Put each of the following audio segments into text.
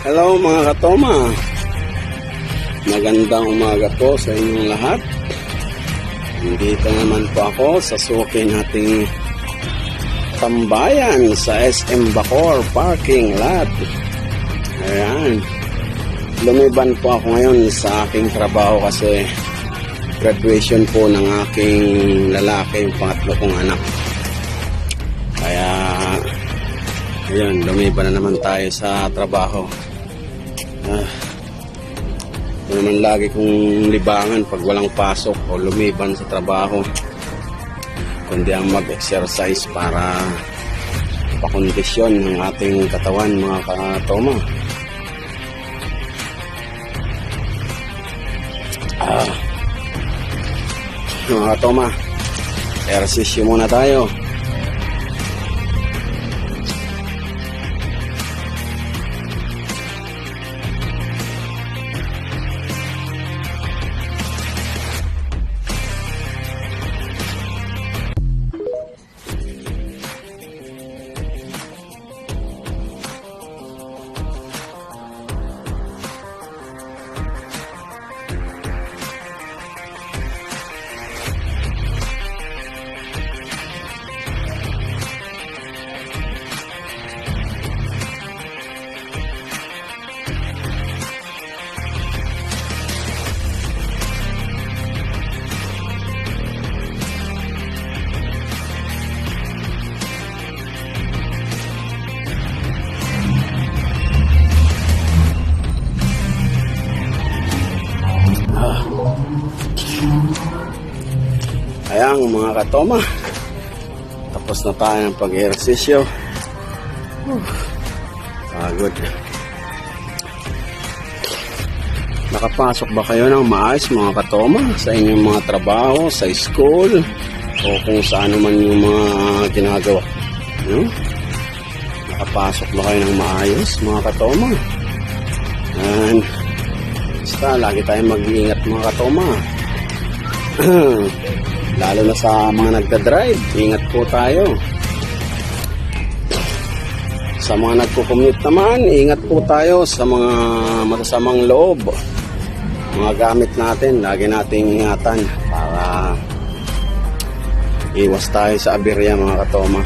Hello mga katoma, magandang umaga po sa inyong lahat. Dito naman po ako sa suki nating tambayan sa SM Bacoor parking lot. Ayan, lumiban po ako ngayon sa aking trabaho kasi graduation po ng aking lalaki, yung pangatlo kong anak. Kaya ayun, lumiban na naman tayo sa trabaho. Ito naman lagi kong libangan pag walang pasok o lumiban sa trabaho, kundi ang mag-exercise para pakondisyon ng ating katawan mga katoma. Mga katoma, ehersisyo muna tayo. Ayan mga katoma, tapos na tayo ng pag-ehersisyo. Pagod. Nakapasok ba kayo ng maayos mga katoma sa inyong mga trabaho, sa school, o kung saan naman yung mga ginagawa? Nakapasok ba kayo ng maayos mga katoma? And basta lagi tayong mag-iingat mga katoma. Lalo na sa mga nagda-drive, ingat po tayo. Sa mga nagko-commute naman, ingat po tayo sa mga masasamang loob. Mga gamit natin, lagi nating ingatan para iwas tayo sa aberya mga katoma.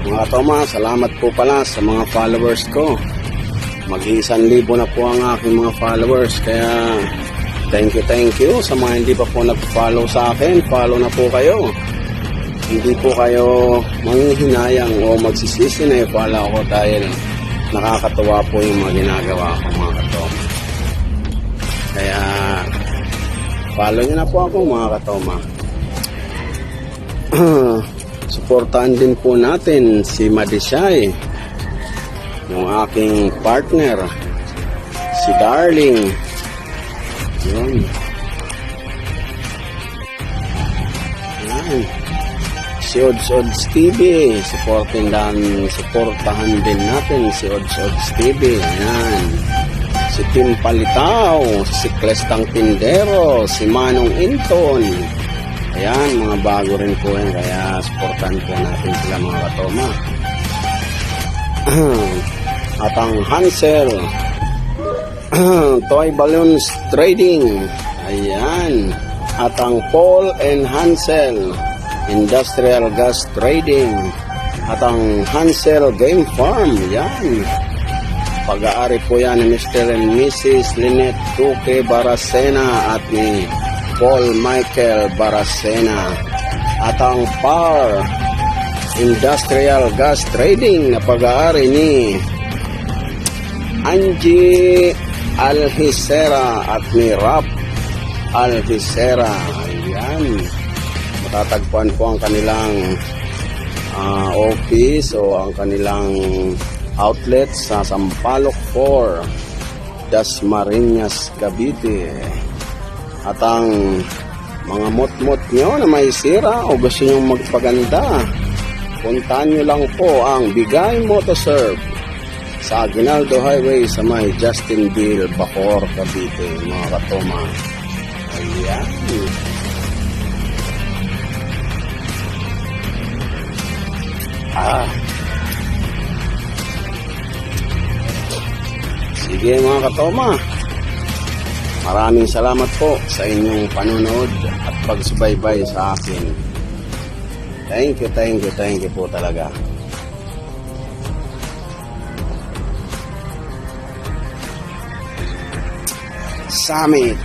Mga katoma, salamat po pala sa mga followers ko. Mag-1,000 na po ang aking mga followers. Kaya thank you sa mga hindi pa po nag-follow sa akin. Follow na po kayo. Hindi po kayo manghihinayang o magsisisi na i-follow ko dahil nakakatuwa po yung mga ginagawa ko mga katoma. Kaya follow nyo na po ako mga katoma. Suportahan din po natin si Madishay, yung aking partner, si Darling. Yun. Yan. Si Odds TV, suportahan din natin si Odds TV. Yan. Si Tim Palitaw, si Clestang Tindero, si Manong Inton. Ayan, mga bago rin po yan. Kaya suportahan po natin sila mga katoma. At ang Hansel Toy Balloons Trading, ayan. At ang Paul and Hansel Industrial Gas Trading, at ang Hansel Game Farm, yan. Pag-aari po yan ni Mr. and Mrs. Lynette Duque Baracena at ni Paul Michael Baracena. At ang Par Industrial Gas Trading na pag-aari ni Angie Alhisera at ni Rap Alhisera. Ayan. Matatagpuan po ang kanilang office o ang kanilang outlet sa Sampaloc 4, Dasmariñas, Cavite. At ang mga mot-mot nyo na may sira o gusto nyo magpaganda, puntahan nyo lang po ang Bigay Motoserve sa Aguinaldo Highway sa may Justinville, Bacoor, Cavite, mga katoma. Ayan. Sige mga katoma, maraming salamat po sa inyong panonood at pagsubaybay sa akin. Thank you po talaga. Summit.